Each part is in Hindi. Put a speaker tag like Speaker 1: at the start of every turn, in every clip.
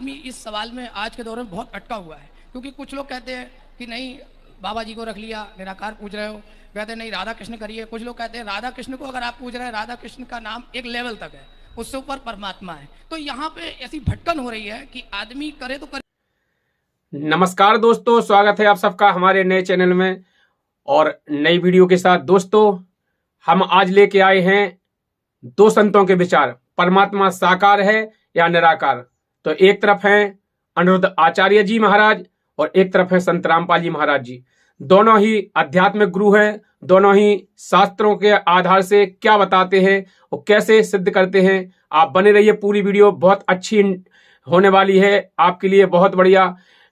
Speaker 1: आदमी इस सवाल में आज के दौर में बहुत अटका हुआ है, क्योंकि कुछ लोग कहते हैं कि नहीं बाबा जी को रख लिया, निराकार पूज रहे हो, कहते हैं नहीं राधा कृष्ण करिए। कुछ लोग कहते हैं राधा कृष्ण को अगर आप पूज रहे हैं, राधा कृष्ण का नाम एक लेवल तक है, उससे ऊपर परमात्मा है। तो यहाँ पे ऐसी भटकन हो रही है कि आदमी करे तो करे।
Speaker 2: नमस्कार दोस्तों, स्वागत है आप सबका हमारे नए चैनल में और नई वीडियो के साथ। दोस्तों, हम आज लेके आए हैं दो संतों के विचार, परमात्मा साकार है या निराकार। तो एक तरफ हैं अनिरुद्ध आचार्य जी महाराज और एक तरफ है संत रामपाल जी महाराज जी। दोनों ही आध्यात्मिक गुरु हैं, दोनों ही शास्त्रों के आधार से क्या बताते हैं और कैसे सिद्ध करते हैं। आप बने रहिए, पूरी वीडियो बहुत अच्छी होने वाली है, आपके लिए बहुत बढ़िया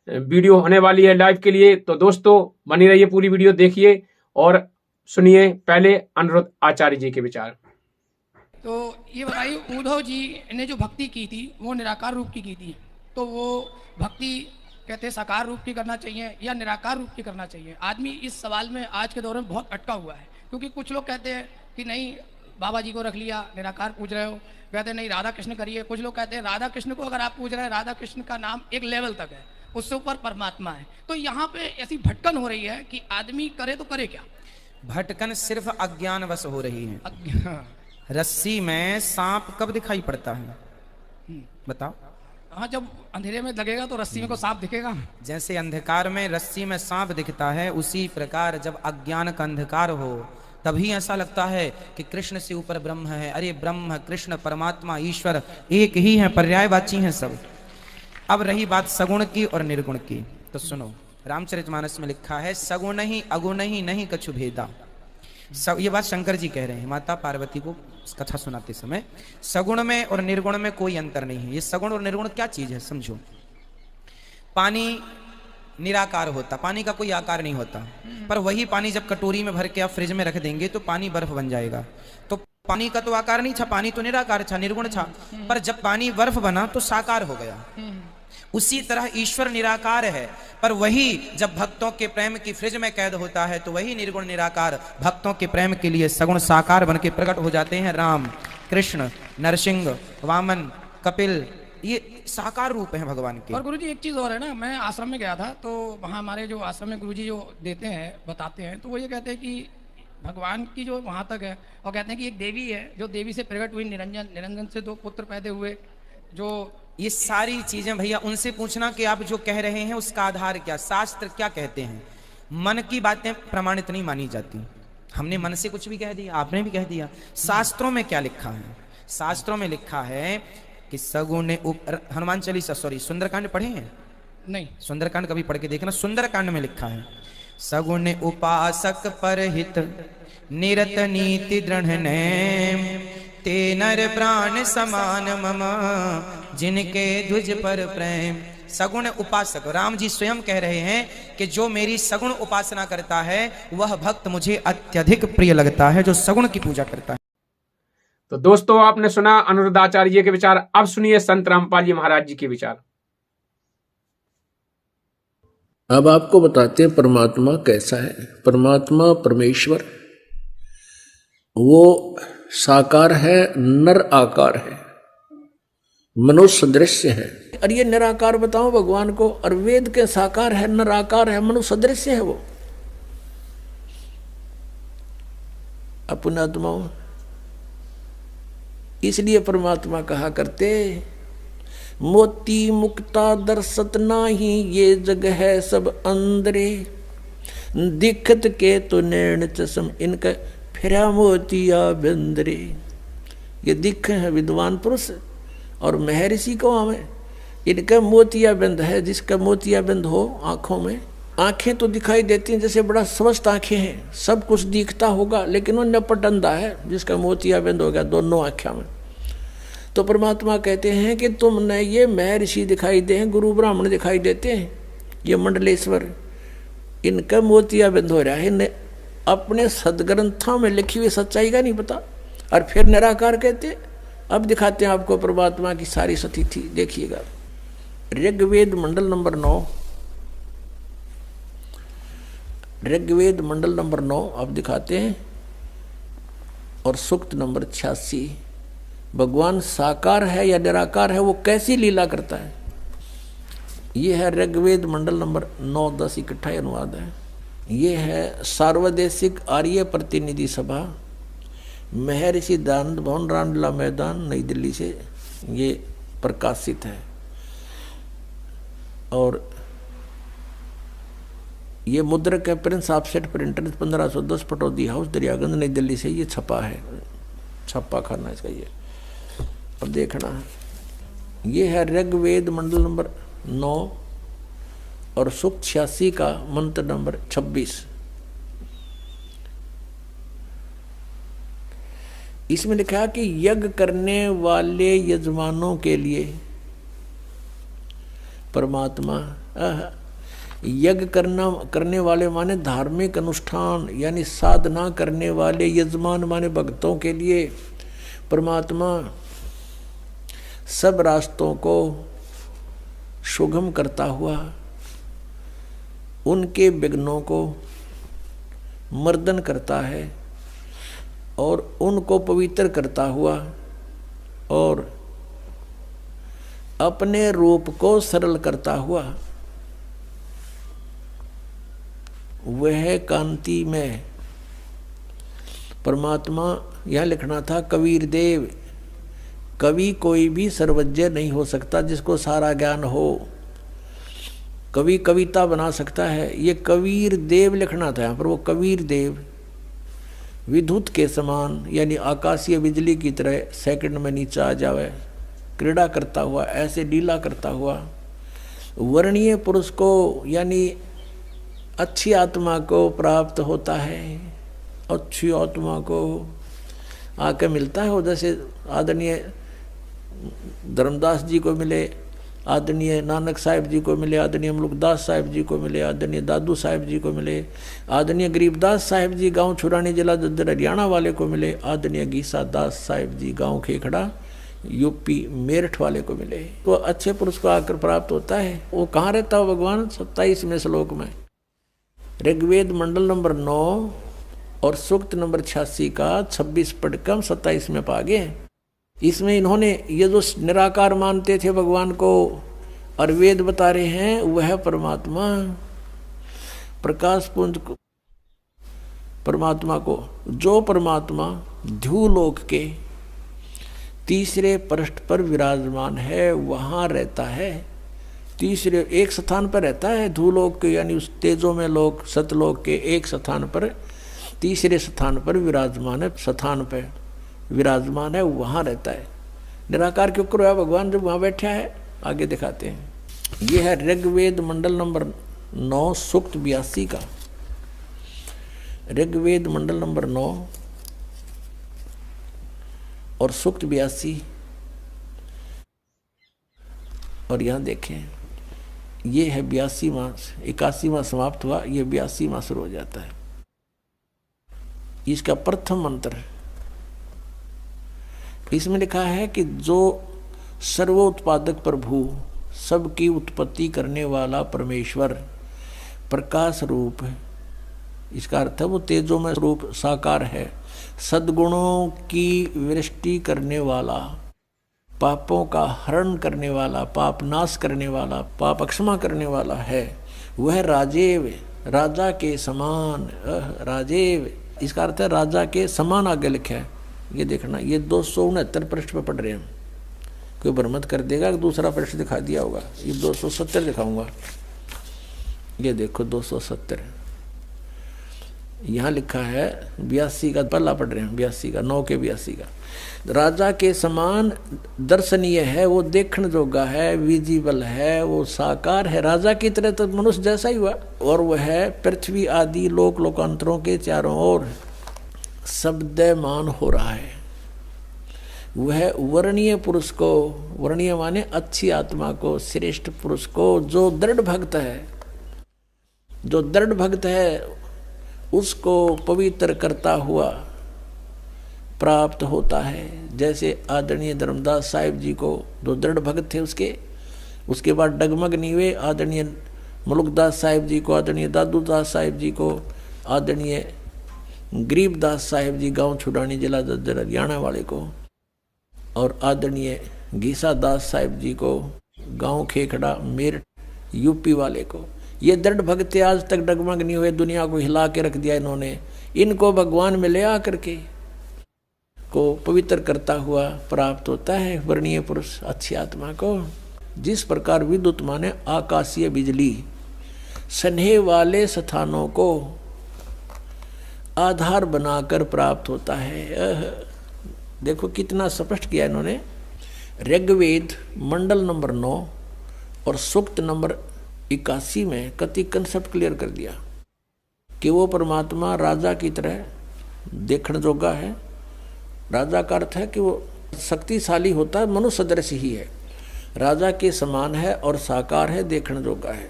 Speaker 2: वीडियो होने वाली है लाइव के लिए। तो दोस्तों बनी रहिए, पूरी वीडियो देखिए और सुनिए पहले अनिरुद्ध आचार्य जी के विचार।
Speaker 1: तो ये बताइए, उद्धव जी ने जो भक्ति की थी वो निराकार रूप की थी, तो वो भक्ति कहते हैं साकार रूप की करना चाहिए या निराकार रूप की करना चाहिए। आदमी इस सवाल में आज के दौर में बहुत अटका हुआ है, क्योंकि कुछ लोग कहते हैं कि नहीं बाबा जी को रख लिया, निराकार पूज रहे हो, कहते हैं नहीं राधा कृष्ण करिए। कुछ लोग कहते हैं राधा कृष्ण को अगर आप पूज रहे हैं, राधा कृष्ण का नाम एक लेवल तक है, उससे ऊपर परमात्मा है। तो यहाँ पे ऐसी भटकन हो रही है कि आदमी करे तो करे क्या।
Speaker 3: भटकन सिर्फ अज्ञानवश हो रही है।
Speaker 1: हाँ,
Speaker 3: रस्सी में सांप कब दिखाई पड़ता है बताओ?
Speaker 1: हाँ, जब अंधेरे में लगेगा तो रस्सी में को सांप दिखेगा।
Speaker 3: जैसे अंधकार में रस्सी में सांप दिखता है, उसी प्रकार जब अज्ञान का अंधकार हो तभी ऐसा लगता है कि कृष्ण से ऊपर ब्रह्म है। अरे ब्रह्म, कृष्ण, परमात्मा, ईश्वर एक ही है, पर्यायवाची हैं सब। अब रही बात सगुण की और निर्गुण की, तो सुनो, रामचरितमानस में लिखा है सगुण ही अगुण ही नहीं कछु भेदा। ये बात शंकर जी कह रहे हैं माता पार्वती को कथा सुनाते समय। सगुण में और निर्गुण में कोई अंतर नहीं है। ये सगुण और निर्गुण क्या चीज है समझो। पानी निराकार होता, पानी का कोई आकार नहीं होता, पर वही पानी जब कटोरी में भर के आप फ्रिज में रख देंगे तो पानी बर्फ बन जाएगा। तो पानी का तो आकार नहीं था, पानी तो निराकार था, निर्गुण था, पर जब पानी बर्फ बना तो साकार हो गया। उसी तरह ईश्वर निराकार है, पर वही जब भक्तों के प्रेम की फ्रिज में कैद होता है तो वही निर्गुण निराकार भक्तों के प्रेम के लिए सगुण साकार बन के प्रकट हो जाते हैं। राम, कृष्ण, नरसिंह, वामन, कपिल, ये साकार रूप है भगवान के।
Speaker 1: और गुरुजी एक चीज़ और है ना, मैं आश्रम में गया था तो वहाँ हमारे जो आश्रम में गुरुजी जो देते हैं बताते हैं, तो वो ये कहते हैं कि भगवान की जो वहाँ तक है, और कहते हैं कि एक देवी है जो देवी से प्रकट हुई निरंजन, निरंजन से 2 पुत्र पैदा हुए। जो
Speaker 3: ये सारी चीजें भैया उनसे पूछना कि आप जो कह रहे हैं उसका आधार क्या, शास्त्र क्या कहते हैं। मन की बातें प्रमाणित नहीं मानी जाती। हमने मन से कुछ भी कह दिया, आपने भी कह दिया। शास्त्रों में क्या लिखा है? शास्त्रों में लिखा है कि सगुण हनुमान चालीसा, सॉरी, सुंदरकांड पढ़े हैं?
Speaker 1: नहीं,
Speaker 3: सुंदरकांड कभी पढ़ के देखना। सुंदरकांड में लिखा है सगुण उपासक परहित निरत नीति दृढ़ नेम ते नर प्राण समान मम जिनके ध्वज पर प्रेम। सगुण उपासक, राम जी स्वयं कह रहे हैं कि जो मेरी सगुण उपासना करता है वह भक्त मुझे अत्यधिक प्रिय लगता है, जो सगुण की पूजा करता है।
Speaker 2: तो दोस्तों आपने सुना अनिरुद्ध आचार्य जी के विचार। अब सुनिए संत रामपाल जी महाराज जी के विचार।
Speaker 4: अब आपको बताते हैं परमात्मा कैसा है। परमात्मा परमेश्वर वो साकार है, नर आकार है, मनुष्य सदृश्य है। और ये निराकार बताओ भगवान को, और वेद के साकार है, नर आकार है, मनुष्य सदृश्य है वो। अपनात्माओं, इसलिए परमात्मा कहा करते मोती मुक्ता दर्शत नाही, ये जग है सब अंदरे, दिखत के तो नैन चश्म इनका फिरा मोतिया बंदरे। ये दिख है विद्वान पुरुष और महर्षि को हमें, इनका मोतिया बंद है। जिसका मोतिया बंद हो आंखों में, आंखें तो दिखाई देती हैं जैसे बड़ा स्वस्थ आंखें हैं, सब कुछ दिखता होगा, लेकिन वो नपट अंधा है जिसका मोतिया बंद हो गया दोनों आंखों में। तो परमात्मा कहते हैं कि तुमने ये महर्षि दिखाई दे हैं, गुरु ब्राह्मण दिखाई देते हैं, ये मंडलेश्वर, इनका मोतिया बंद हो रहा है, इन्हें अपने सदग्रंथों में लिखी हुई सच्चाई का नहीं पता, और फिर निराकार कहते। अब दिखाते हैं आपको परमात्मा की सारी स्थिति, देखिएगा। ऋग्वेद मंडल नंबर 9, ऋग्वेद मंडल नंबर 9 अब दिखाते हैं, और सूक्त नंबर 86। भगवान साकार है या निराकार है, वो कैसी लीला करता है। ये है ऋग्वेद मंडल नंबर 9-10 इकट्ठा अनुवाद है। ये है सार्वदेशिक आर्य प्रतिनिधि सभा, महर्षि दयानंद भवन, रामलीला मैदान, नई दिल्ली से ये प्रकाशित है। और ये मुद्रक है Prince offset printer 1510 Pataudi house Daryaganj नई दिल्ली से ये छपा है, छप्पा खाना इसका ये। और देखना है ये है ऋग्वेद मंडल नंबर 9 और सूक्त 86 का मंत्र नंबर 26। इसमें लिखा कि यज्ञ करने वाले यजमानों के लिए परमात्मा, यज्ञ करने वाले माने धार्मिक अनुष्ठान यानी साधना करने वाले, यजमान माने भक्तों के लिए परमात्मा सब रास्तों को सुगम करता हुआ उनके विघ्नों को मर्दन करता है और उनको पवित्र करता हुआ और अपने रूप को सरल करता हुआ वह कांति में परमात्मा। यह लिखना था कबीर देव, कवि कोई भी सर्वज्ञ नहीं हो सकता जिसको सारा ज्ञान हो। कवि कविता बना सकता है, ये कबीर देव लिखना था यहाँ पर। वो कबीर देव विद्युत के समान यानी आकाशीय बिजली की तरह सेकंड में नीचे आ जावे, क्रीड़ा करता हुआ, ऐसे लीला करता हुआ वर्णीय पुरुष को यानी अच्छी आत्मा को प्राप्त होता है। अच्छी आत्मा को आके मिलता है वो, जैसे आदरणीय धर्मदास जी को मिले, आदरणीय नानक साहिब जी को मिले, आदरणीय मुलुकदास साहिब जी को मिले, आदरणीय दादू साहिब जी को मिले, आदरणीय गरीबदास साहिब जी गांव छुरानी जिला जद्दर हरियाणा वाले को मिले, आदरणीय गीसा दास साहिब जी गांव खेखड़ा यूपी मेरठ वाले को मिले। तो अच्छे पुरुष को आकर प्राप्त होता है। वो कहाँ रहता हो भगवान? 27वें श्लोक में ऋग्वेद मंडल नंबर 9 और सूक्त नंबर 86 का 26 पढ़कर हम 27 में पा गए। इसमें इन्होंने ये जो निराकार मानते थे भगवान को और वेद बता रहे हैं वह परमात्मा प्रकाश पुंज को, परमात्मा को, जो परमात्मा ध्युलोक के तीसरे पृष्ठ पर विराजमान है वहाँ रहता है। तीसरे एक स्थान पर रहता है ध्युलोक के यानी उस तेजो में लोक सतलोक के एक स्थान पर, तीसरे स्थान पर विराजमान है, स्थान पर विराजमान है, वहाँ रहता है। निराकार क्यों करो भगवान जब वहाँ बैठा है? आगे दिखाते हैं। ये है ऋग्वेद मंडल नंबर 9 सूक्त 82 का। ऋग्वेद मंडल नंबर 9 और सूक्त 82। और यहाँ देखें ये है 82वां, 81वां समाप्त हुआ, ये 82वां शुरू हो जाता है। इसका प्रथम मंत्र इसमें लिखा है कि जो सर्वोत्पादक प्रभु, सबकी उत्पत्ति करने वाला परमेश्वर प्रकाश रूप है। इसका अर्थ है वो तेजो में रूप साकार है, सद्गुणों की वृष्टि करने वाला, पापों का हरण करने वाला, पाप नाश करने वाला, पाप क्षमा करने वाला है। वह राजेव, राजा के समान, राजेव इसका अर्थ है राजा के समान आगे लिखा है। ये देखना, ये 269 पृष्ठ पर पढ़ रहे हैं। कोई भ्रमत कर देगा कि दूसरा पृष्ठ दिखा दिया होगा। ये 270 दिखाऊंगा। ये देखो 270 यहाँ लिखा है। 82 का पहला पढ़ रहे हैं, 82 का 9 के 82 का। राजा के समान दर्शनीय है, वो देखने जोगा है, विजिबल है, वो साकार है, राजा की तरह तो मनुष्य जैसा ही हुआ। और वह है पृथ्वी आदि लोक लोकांतरों के चारों ओर शब्दमान हो रहा है। वह वर्णीय पुरुष को, वर्णीय माने अच्छी आत्मा को, श्रेष्ठ पुरुष को, जो दृढ़ भक्त है, जो दृढ़ भक्त है उसको पवित्र करता हुआ प्राप्त होता है। जैसे आदरणीय धर्मदास साहिब जी को जो दृढ़ भक्त थे उसके बाद डगमग नीवे, आदरणीय मुलुकदास साहिब जी को, आदरणीय दादू दास साहिब जी को, आदरणीय गरीबदास साहिब जी गांव छुड़ानी जिला जज्जर हरियाणा वाले को, और आदरणीय गीसा दास साहिब जी को गांव खेखड़ा मेरठ यूपी वाले को। ये दृढ़ भक्ति आज तक डगमग नहीं हुए, दुनिया को हिला के रख दिया इन्होंने। इनको भगवान में ले आकर के को पवित्र करता हुआ प्राप्त होता है वर्णीय पुरुष अच्छी आत्मा को। जिस प्रकार विद्युत माने आकाशीय बिजली स्नेह वाले स्थानों को आधार बनाकर प्राप्त होता है। देखो कितना स्पष्ट किया इन्होंने। ऋग्वेद मंडल नंबर 9 और सूक्त नंबर 81 में कति कंसेप्ट क्लियर कर दिया कि वो परमात्मा राजा की तरह देखण जोगा है। राजा का अर्थ है कि वो शक्तिशाली होता है, मनुष्य सदृश ही है, राजा के समान है और साकार है, देखण जोगा है।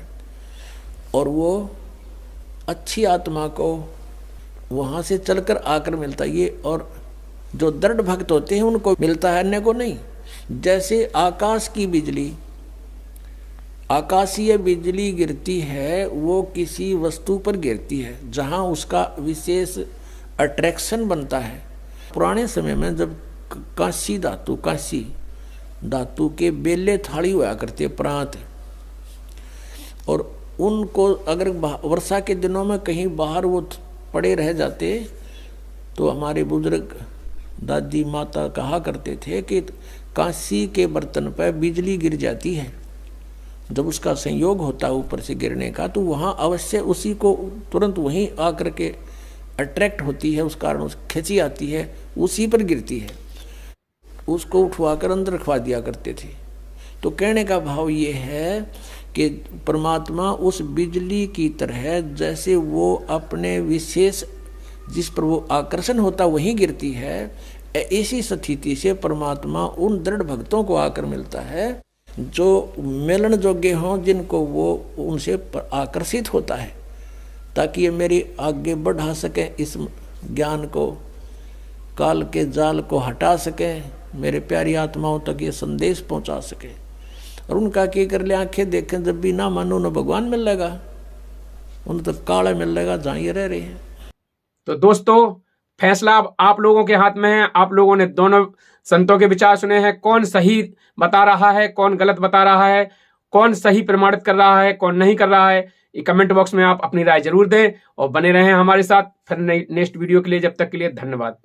Speaker 4: और वो अच्छी आत्मा को वहाँ से चलकर आकर मिलता है ये। और जो दृढ़ भक्त होते हैं उनको मिलता है, अन्य को नहीं। जैसे आकाश की बिजली, आकाशीय बिजली गिरती है वो किसी वस्तु पर गिरती है जहाँ उसका विशेष अट्रैक्शन बनता है। पुराने समय में जब कांसी धातु के बेले थाली हुआ करते प्रांत, और उनको अगर वर्षा के दिनों में कहीं बाहर वो पड़े रह जाते तो हमारे बुजुर्ग दादी माता कहा करते थे कि कांसी के बर्तन पर बिजली गिर जाती है। जब उसका संयोग होता है ऊपर से गिरने का तो वहाँ अवश्य उसी को तुरंत वहीं आकर के अट्रैक्ट होती है, उस कारण उस खिंची आती है, उसी पर गिरती है। उसको उठवाकर अंदर रखवा दिया करते थे। तो कहने का भाव ये है कि परमात्मा उस बिजली की तरह जैसे वो अपने विशेष जिस पर वो आकर्षण होता वहीं गिरती है, ऐसी स्थिति से परमात्मा उन दृढ़ भक्तों को आकर मिलता है जो मिलन योग्य हों, जिनको वो उनसे आकर्षित होता है, ताकि ये मेरी आगे बढ़ा सके, इस ज्ञान को काल के जाल को हटा सके, मेरे प्यारी आत्माओं तक ये संदेश पहुंचा सके। और उनका क्या कर ले, आंखें देखें जब भी ना मानो न भगवान मिल लेगा, उन्हें तो काला मिल लेगा जहाँ ये रह रहे हैं।
Speaker 2: तो दोस्तों फैसला अब आप लोगों के हाथ में है। आप लोगों ने दोनों संतों के विचार सुने हैं, कौन सही बता रहा है, कौन गलत बता रहा है, कौन सही प्रमाणित कर रहा है, कौन नहीं कर रहा है। ये कमेंट बॉक्स में आप अपनी राय जरूर दें और बने रहें हमारे साथ। फिर नेक्स्ट वीडियो के लिए, जब तक के लिए धन्यवाद।